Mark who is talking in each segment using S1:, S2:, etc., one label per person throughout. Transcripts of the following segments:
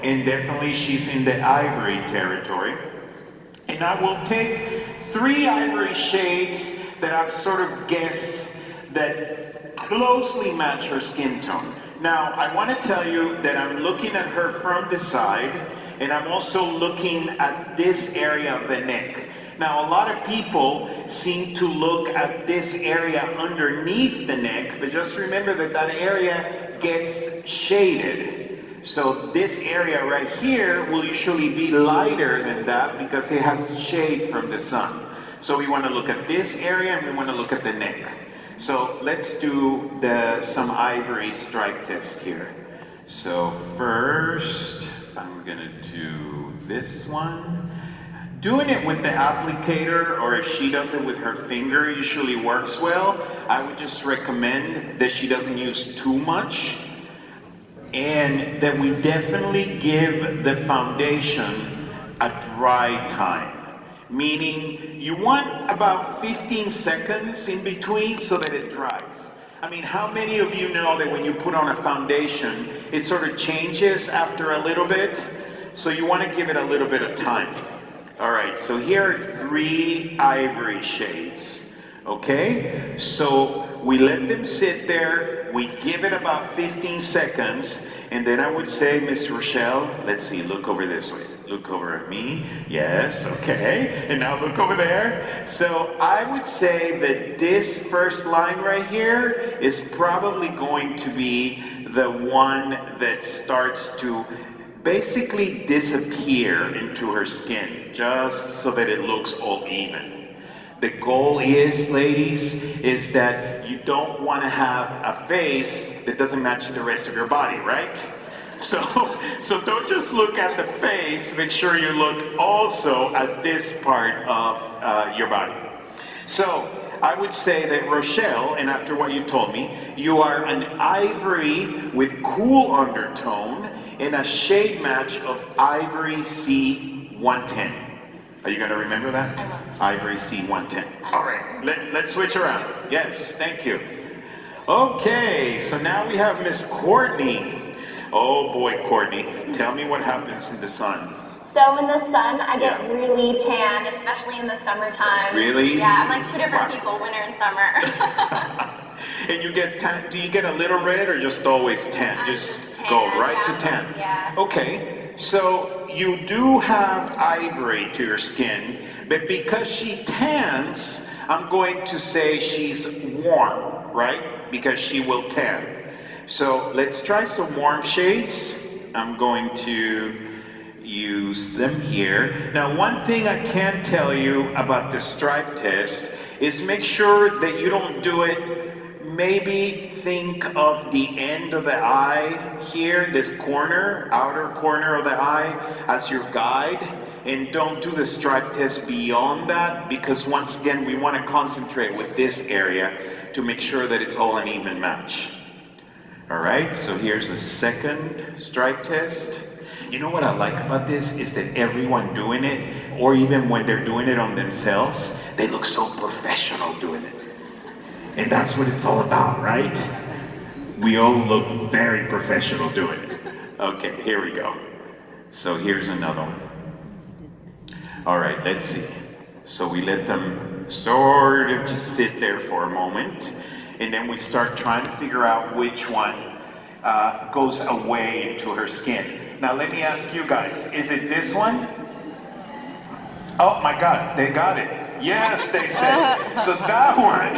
S1: and definitely she's in the ivory territory. And I will take 3 ivory shades that I've sort of guessed that closely match her skin tone. Now, I want to tell you that I'm looking at her from the side, and I'm also looking at this area of the neck. Now, a lot of people seem to look at this area underneath the neck, but just remember that that area gets shaded. So this area right here will usually be lighter than that because it has shade from the sun. So we want to look at this area and we want to look at the neck. So let's do some ivory stripe test here. So first, I'm gonna do this one. Doing it with the applicator, or if she does it with her finger, usually works well. I would just recommend that she doesn't use too much, and that we definitely give the foundation a dry time. Meaning, you want about 15 seconds in between so that it dries. I mean, how many of you know that when you put on a foundation, it sort of changes after a little bit? So you want to give it a little bit of time. All right, so here are 3 ivory shades. Okay, so we let them sit there, we give it about 15 seconds, and then I would say, Miss Rochelle, let's see, look over this way. Look over at me. Yes, okay. And now look over there. So I would say that this first line right here is probably going to be the one that starts to basically disappear into her skin, just so that it looks all even. The goal is, ladies, is that you don't want to have a face that doesn't match the rest of your body, right? So don't just look at the face, make sure you look also at this part of your body. So I would say that Rochelle, and after what you told me, you are an ivory with cool undertone and a shade match of Ivory C110. Are you going to remember that?
S2: I will.
S1: Ivory C110. All right, let's switch around. Yes, thank you. Okay, so now we have Miss Courtney. Oh boy, Courtney, tell me what happens in the sun.
S2: So in the sun, I get really tan, especially in the summertime.
S1: Really?
S2: Yeah, I'm like 2 different people, winter and summer.
S1: And you get tan, do you get a little red or just always tan? Just
S2: tan,
S1: go right to tan.
S2: Yeah.
S1: Okay, so you do have ivory to your skin, but because she tans, I'm going to say she's warm, right? Because she will tan. So let's try some warm shades. I'm going to use them here. Now, one thing I can tell you about the stripe test is make sure that you don't do it, maybe think of the end of the eye here, this corner, outer corner of the eye as your guide, and don't do the stripe test beyond that, because once again, we want to concentrate with this area to make sure that it's all an even match. All right, so here's the second stripe test. You know what I like about this is that everyone doing it, or even when they're doing it on themselves, they look so professional doing it. And that's what it's all about, right? We all look very professional doing it. Okay, here we go. So here's another one. All right, let's see. So we let them sort of just sit there for a moment. And then we start trying to figure out which one goes away into her skin. Now let me ask you guys, is it this one? Oh my God, they got it. Yes, they said. So that one,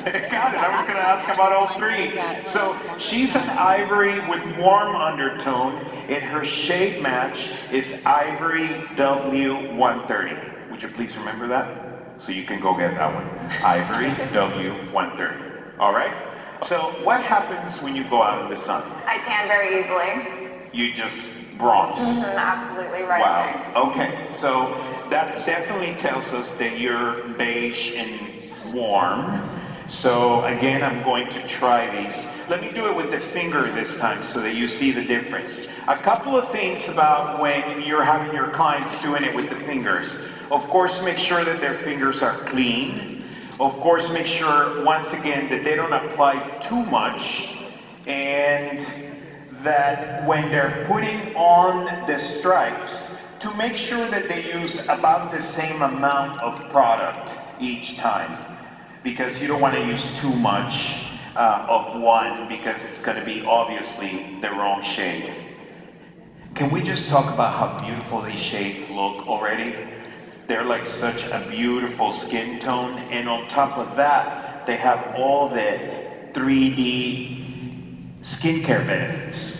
S1: they got it. I was going to ask about all 3. So she's an ivory with warm undertone, and her shade match is Ivory W130. Would you please remember that? So you can go get that one. Ivory W130. All right? So what happens when you go out in the sun?
S2: I tan very easily.
S1: You just bronze.
S2: Absolutely right.
S1: Wow. Okay. So that definitely tells us that you're beige and warm. So again, I'm going to try these. Let me do it with the finger this time so that you see the difference. A couple of things about when you're having your clients doing it with the fingers. Of course, make sure that their fingers are clean. Of course, make sure, once again, that they don't apply too much, and that when they're putting on the stripes, to make sure that they use about the same amount of product each time, because you don't want to use too much of one, because it's going to be obviously the wrong shade. Can we just talk about how beautiful these shades look already? They're like such a beautiful skin tone, and on top of that, they have all the 3D skincare benefits.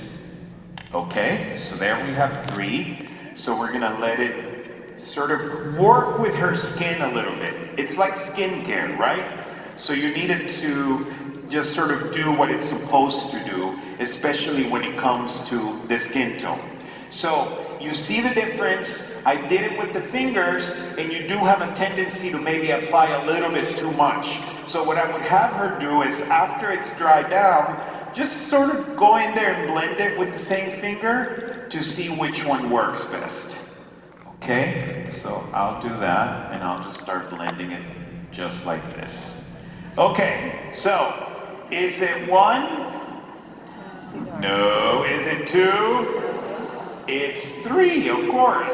S1: Okay, so there we have 3. So we're gonna let it sort of work with her skin a little bit. It's like skincare, right? So you need it to just sort of do what it's supposed to do, especially when it comes to the skin tone. So you see the difference. I did it with the fingers, and you do have a tendency to maybe apply a little bit too much. So what I would have her do is, after it's dried down, just sort of go in there and blend it with the same finger to see which one works best. Okay, so I'll do that, and I'll just start blending it just like this. Okay, so is it 1? No. Is it 2? It's 3, of course.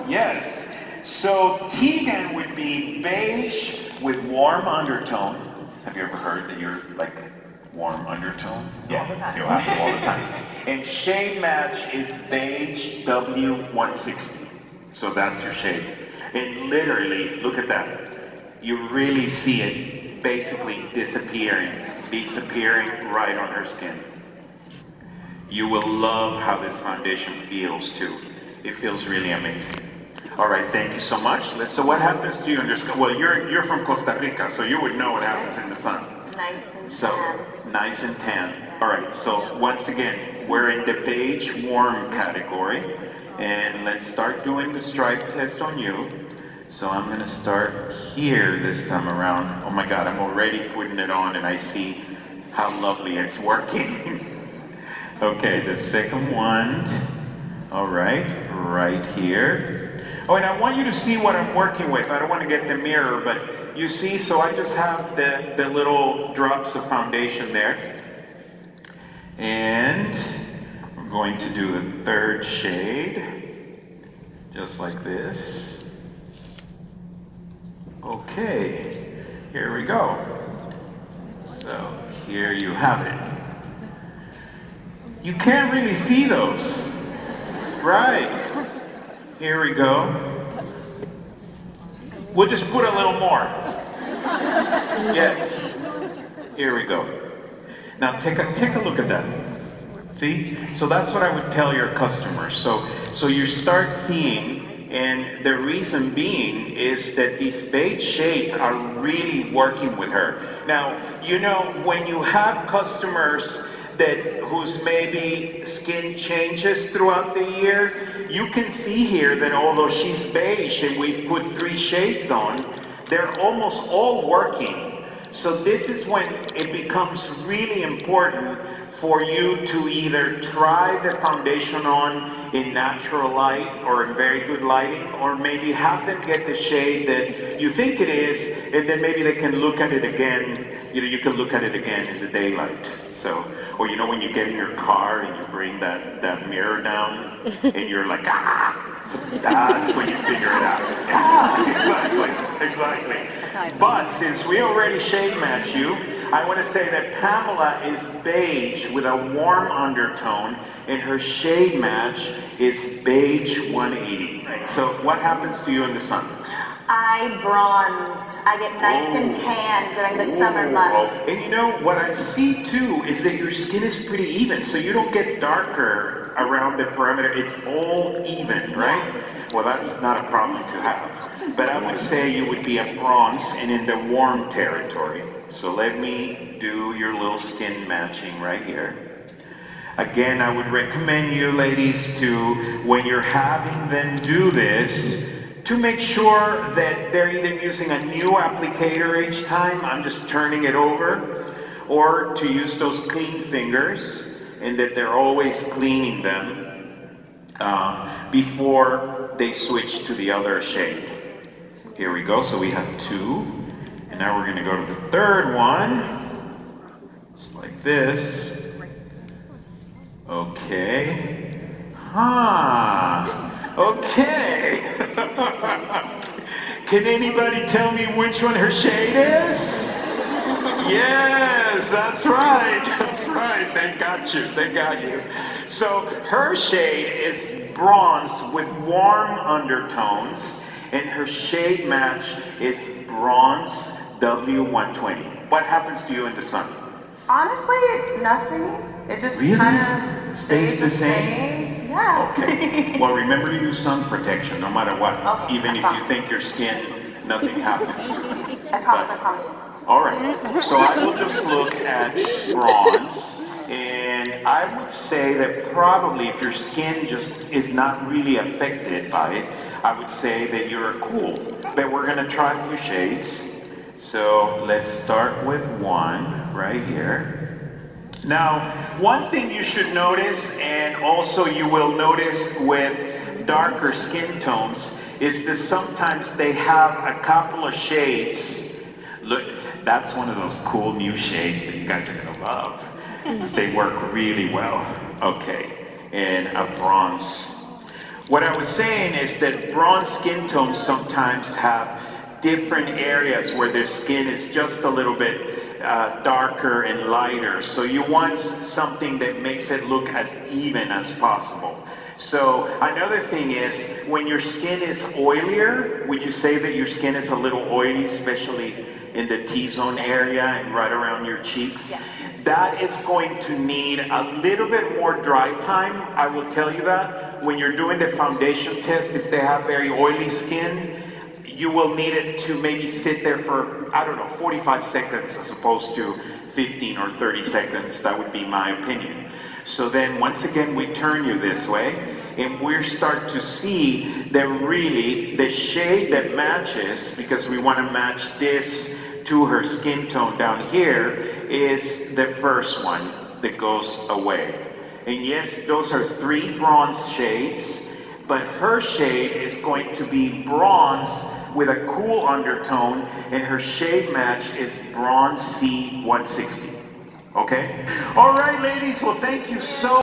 S1: Yes. So Tegan would be beige with warm undertone. Have you ever heard that you're like warm undertone? Yeah, all the time. You have it all the time. And shade match is beige W160. So that's your shade. And literally, look at that. You really see it basically disappearing right on her skin. You will love how this foundation feels too. It feels really amazing. All right, thank you so much. So what happens to you in your skin? Well, you're from Costa Rica, so you would know what happens in the sun.
S2: Nice and tan.
S1: So, nice and tan. All right, so once again, we're in the beige warm category. And let's start doing the stripe test on you. So I'm gonna start here this time around. Oh my God, I'm already putting it on and I see how lovely it's working. Okay, the second one. All right here. Oh, and I want you to see what I'm working with. I don't want to get the mirror, but you see, so I just have the little drops of foundation there. And I'm going to do the third shade, just like this. Okay, here we go. So here you have it. You can't really see those. Right. Here we go. We'll just put a little more. Yes. Here we go. Now take a look at that. See? So that's what I would tell your customers. So you start seeing, and the reason being is that these beige shades are really working with her. Now, you know, when you have customers whose maybe skin changes throughout the year, you can see here that although she's beige and we've put 3 shades on, they're almost all working. So this is when it becomes really important for you to either try the foundation on in natural light or in very good lighting, or maybe have them get the shade that you think it is, and then maybe they can look at it again. You know, you can look at it again in the daylight. So, or you know, when you get in your car and you bring that mirror down and you're like, ah, so that's when you figure it out. Yeah, exactly. But since we already shade match you, I want to say that Pamela is beige with a warm undertone, and her shade match is beige 180. So what happens to you in the sun?
S2: I bronze. I get nice and tan during the summer months.
S1: And you know, what I see too is that your skin is pretty even, so you don't get darker around the perimeter. It's all even, right? Well, that's not a problem to have. But I would say you would be a bronze and in the warm territory. So let me do your little skin matching right here. Again, I would recommend you ladies to, when you're having them do this, to make sure that they're either using a new applicator each time, I'm just turning it over, or to use those clean fingers, and that they're always cleaning them before they switch to the other shade. Here we go, so we have 2, and now we're going to go to the third one, just like this. Okay. Huh. Okay. Can anybody tell me which one her shade is? Yes, that's right. That's right. They got you. They got you. So her shade is bronze with warm undertones, and her shade match is bronze W120. What happens to you in the sun?
S3: Honestly, nothing. It just
S1: really?
S3: kind of stays the same. Yeah.
S1: Okay. Well, remember to use sun protection no matter what.
S3: Okay,
S1: even if you think your skin, nothing happens to you.
S3: I promise, I promise.
S1: All right. So I will just look at bronze. And I would say that probably if your skin just is not really affected by it, I would say that you're cool. But we're going to try a few shades. So let's start with one right here. Now, one thing you should notice, and also you will notice with darker skin tones, is that sometimes they have a couple of shades. Look, that's one of those cool new shades that you guys are going to love. They work really well. Okay, and a bronze. What I was saying is that bronze skin tones sometimes have different areas where their skin is just a little bit darker and lighter. So you want something that makes it look as even as possible. So another thing is, when your skin is oilier, would you say that your skin is a little oily, especially in the T-zone area and right around your cheeks?
S2: Yes.
S1: That is going to need a little bit more dry time. I will tell you that. When you're doing the foundation test, if they have very oily skin, you will need it to maybe sit there for, I don't know, 45 seconds as opposed to 15 or 30 seconds. That would be my opinion. So then once again, we turn you this way, and we start to see that really the shade that matches, because we want to match this to her skin tone down here, is the first one that goes away. And yes, those are 3 bronze shades, but her shade is going to be bronze with a cool undertone, and her shade match is bronze C160. Okay? All right, ladies, well, thank you so